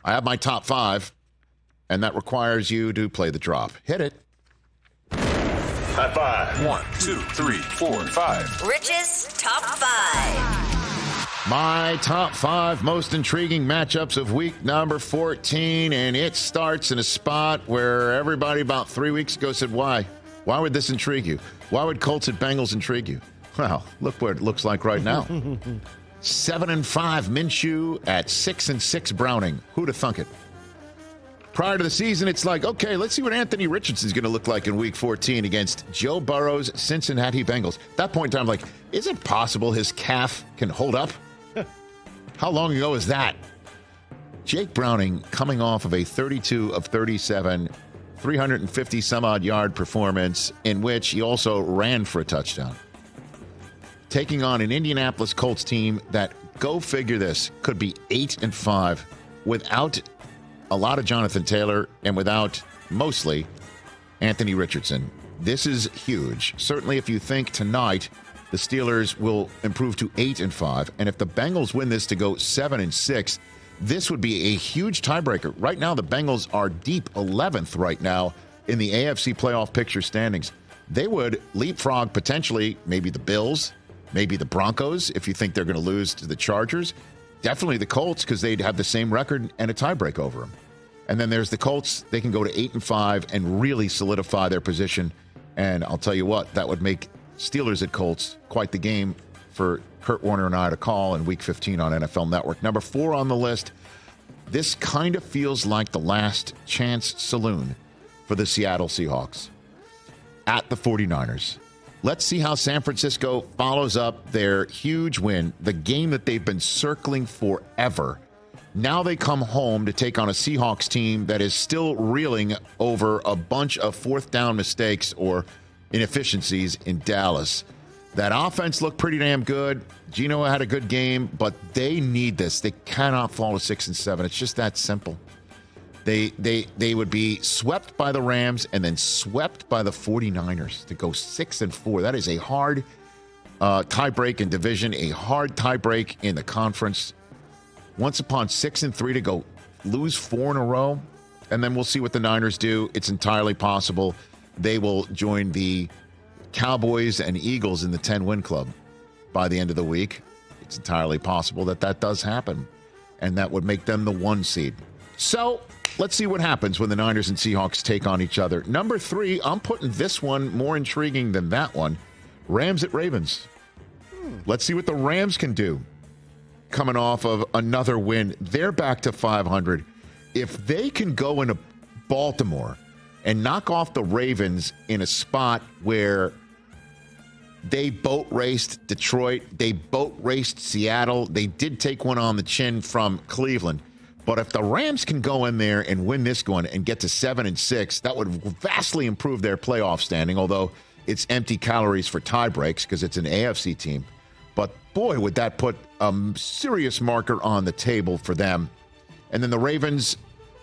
I have my top 5, and that requires you to play the drop. Hit it. High five. 1, 2, 3, 4, 5. Rich's top 5. My top 5 most intriguing matchups of week number 14, and it starts in a spot where everybody about 3 weeks ago said, why? Why would this intrigue you? Why would Colts at Bengals intrigue you? Well, look what it looks like right now. 7-5 Minshew at 6-6 Browning. Who'd have thunk it? Prior to the season, it's like, okay, let's see what Anthony Richardson's going to look like in Week 14 against Joe Burrow's Cincinnati Bengals. At that point in time, I'm like, is it possible his calf can hold up? How long ago is that? Jake Browning coming off of a 32 of 37, 350-some-odd yard performance in which he also ran for a touchdown. Taking on an Indianapolis Colts team that, go figure this, could be 8-5 without a lot of Jonathan Taylor and without, mostly, Anthony Richardson. This is huge. Certainly if you think tonight the Steelers will improve to 8-5, and if the Bengals win this to go 7-6, this would be a huge tiebreaker. Right now, the Bengals are deep 11th right now in the AFC playoff picture standings. They would leapfrog potentially maybe the Bills, maybe the Broncos if you think they're going to lose to the Chargers. Definitely the Colts because they'd have the same record and a tiebreak over them. And then there's the Colts. They can go to 8-5 and really solidify their position. And I'll tell you what, that would make Steelers at Colts quite the game for Kurt Warner and I to call in Week 15 on NFL Network. Number 4 on the list, this kind of feels like the last chance saloon for the Seattle Seahawks at the 49ers. Let's see how San Francisco follows up their huge win, the game that they've been circling forever. Now they come home to take on a Seahawks team that is still reeling over a bunch of fourth down mistakes or inefficiencies in Dallas. That offense looked pretty damn good. Geno had a good game, but they need this. They cannot fall to 6-7. It's just that simple. They would be swept by the Rams and then swept by the 49ers to go 6-4. That is a hard tie-break in division, a hard tie-break in the conference. Once upon 6-3 to go lose 4 in a row, and then we'll see what the Niners do. It's entirely possible they will join the Cowboys and Eagles in the 10-win club by the end of the week. It's entirely possible that that does happen, and that would make them the 1 seed. So let's see what happens when the Niners and Seahawks take on each other. Number 3, I'm putting this one more intriguing than that one. Rams at Ravens. Let's see what the Rams can do. Coming off of another win, they're back to 500. If they can go into Baltimore and knock off the Ravens in a spot where they boat raced Detroit, they boat raced Seattle, they did take one on the chin from Cleveland. But if the Rams can go in there and win this one and get to 7-6, that would vastly improve their playoff standing, although it's empty calories for tie breaks because it's an AFC team. But boy, would that put a serious marker on the table for them. And then the Ravens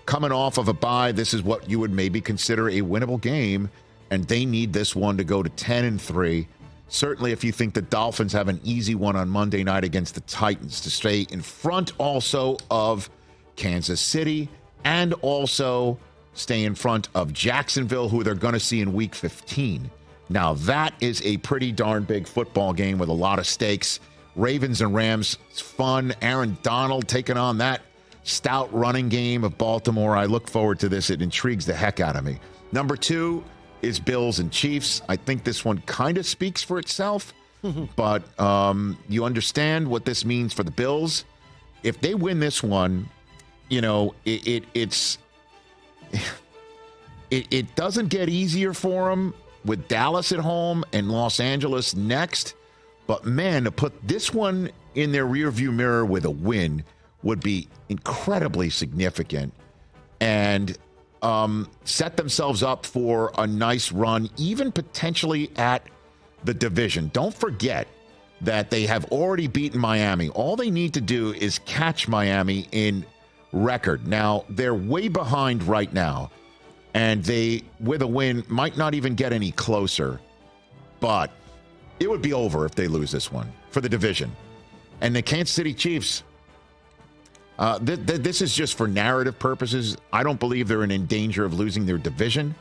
coming off of a bye, this is what you would maybe consider a winnable game, and they need this one to go to 10-3. Certainly if you think the Dolphins have an easy one on Monday night against the Titans to stay in front also of Kansas City and also stay in front of Jacksonville, who they're going to see in Week 15. Now, that is a pretty darn big football game with a lot of stakes. Ravens and Rams, it's fun. Aaron Donald taking on that stout running game of Baltimore. I look forward to this. It intrigues the heck out of me. Number 2 is Bills and Chiefs. I think this one kind of speaks for itself, but you understand what this means for the Bills. If they win this one, you know, it doesn't get easier for them with Dallas at home and Los Angeles next. But, man, to put this one in their rearview mirror with a win would be incredibly significant and set themselves up for a nice run, even potentially at the division. Don't forget that they have already beaten Miami. All they need to do is catch Miami in record. Now, they're way behind right now. And they, with a win, might not even get any closer. But it would be over if they lose this one for the division. And the Kansas City Chiefs, This is just for narrative purposes. I don't believe they're in danger of losing their division.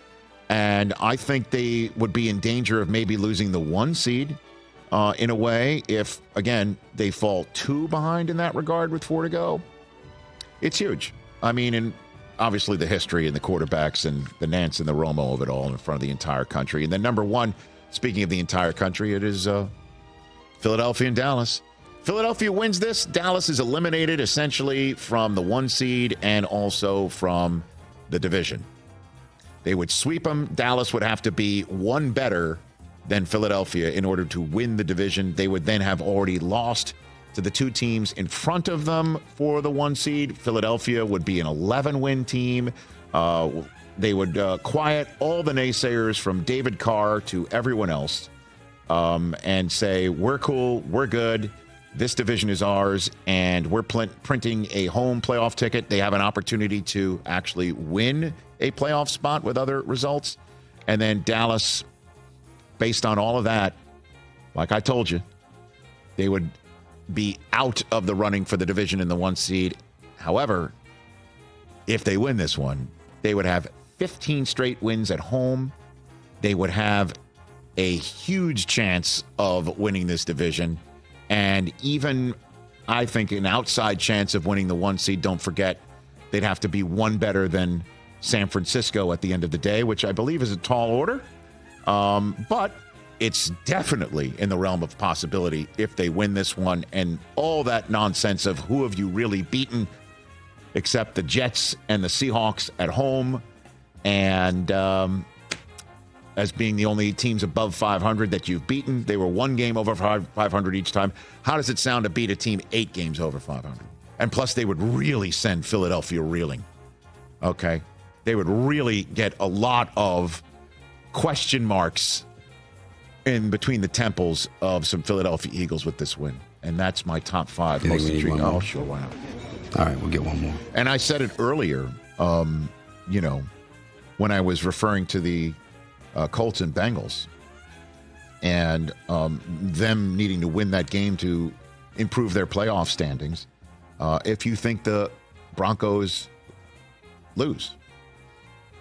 And I think they would be in danger of maybe losing the 1 seed in a way if, again, they fall 2 behind in that regard with 4 to go. It's huge. I mean, and obviously the history and the quarterbacks and the Nance and the Romo of it all in front of the entire country. And then number 1, speaking of the entire country, it is Philadelphia and Dallas. Philadelphia wins this. Dallas is eliminated essentially from the 1 seed and also from the division. They would sweep them. Dallas would have to be 1 better than Philadelphia in order to win the division. They would then have already lost to the 2 teams in front of them for the 1 seed. Philadelphia would be an 11-win team. They would quiet all the naysayers from David Carr to everyone else and say, we're cool, we're good. This division is ours, and we're printing a home playoff ticket. They have an opportunity to actually win a playoff spot with other results. And then Dallas, based on all of that, like I told you, they would be out of the running for the division in the 1 seed. However, if they win this one, they would have 15 straight wins at home. They would have a huge chance of winning this division. And even, I think, an outside chance of winning the 1 seed. Don't forget, they'd have to be 1 better than San Francisco at the end of the day, which I believe is a tall order. But it's definitely in the realm of possibility if they win this one. And all that nonsense of who have you really beaten, except the Jets and the Seahawks at home, and as being the only teams above 500 that you've beaten. They were 1 game over 500 each time. How does it sound to beat a team 8 games over 500? And plus, they would really send Philadelphia reeling. Okay? They would really get a lot of question marks in between the temples of some Philadelphia Eagles with this win. And that's my top 5 most intriguing. Oh, sure, why not? All right, we'll get 1 more. And I said it earlier, when I was referring to the Colts and Bengals and them needing to win that game to improve their playoff standings. If you think the Broncos lose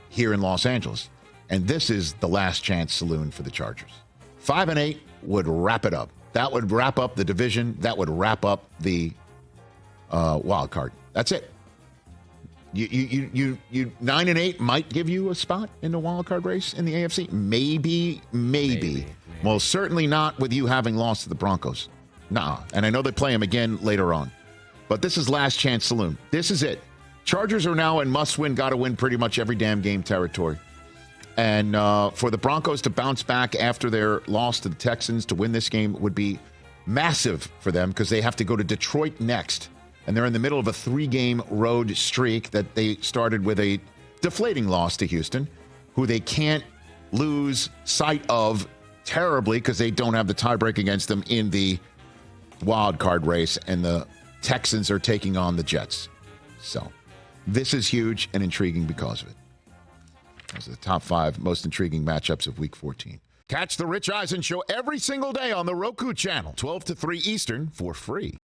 here in Los Angeles, and this is the last chance saloon for the Chargers. 5-8 would wrap it up. That would wrap up the division. That would wrap up the wild card. That's it. You 9-8 might give you a spot in the wild card race in the AFC. Maybe. Well, certainly not with you having lost to the Broncos. Nah. And I know they play them again later on. But this is last chance saloon. This is it. Chargers are now in must-win, got-to-win pretty much every damn game territory. And for the Broncos to bounce back after their loss to the Texans to win this game would be massive for them because they have to go to Detroit next. And they're in the middle of a 3-game road streak that they started with a deflating loss to Houston, who they can't lose sight of terribly because they don't have the tiebreak against them in the wild card race. And the Texans are taking on the Jets. So this is huge and intriguing because of it. Those are the top 5 most intriguing matchups of Week 14. Catch the Rich Eisen Show every single day on the Roku channel, 12 to 3 Eastern, for free.